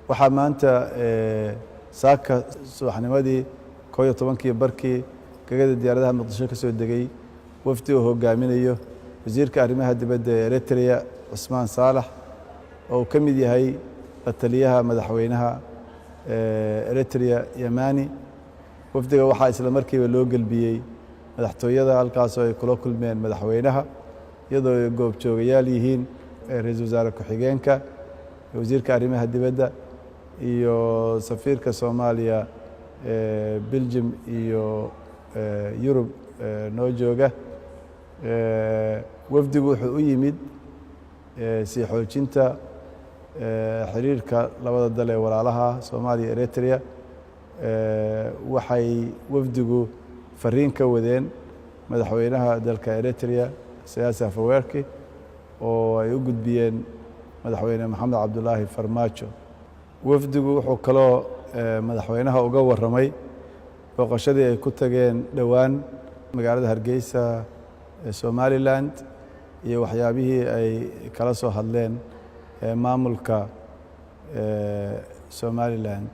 waxaa maanta saaka subaxnimadii 11 barkii gagada diyaaradaha Muqdisho ka soo degay wafdi oo hoggaaminayo Wasiirka Arrimaha Dibadda ee Eritrea Cismaan Saalix oo ka mid yahay taliyaha madaxweynaha Eritrea Yamani. wafdiga waxaa isla markiiba loo galbiyey madaxtooyada halkaas oo ay kula kulmeen madaxweynaha iyadoo goob joogayaal yihiin ra'iisul wasaare ku-xigeenka, wasiirka arrimaha dibadda iyo safiirka Soomaaliya Belgium iyo Yurub noo jooga. wafdigu wuxuu u yimid sii xoojinta xiriirka labada dal ee walaalaha Soomaaliya iyo Eritrea. waxay wafdigu fariin ka wadeen madaxweynaha dalka Eritrea siyaasi Afwerki oo ay u gudbiyeen madaxweyne Maxamed Cabdullaahi Farmaajo. wafdigu wuxuu kaloo madaxweynaha uga warramay booqashadii ay ku tageen dhowaan magaalada Hargeysa ee Somaliland iyo waxyaabihii ay kala soo hadleen maamulka Somaliland.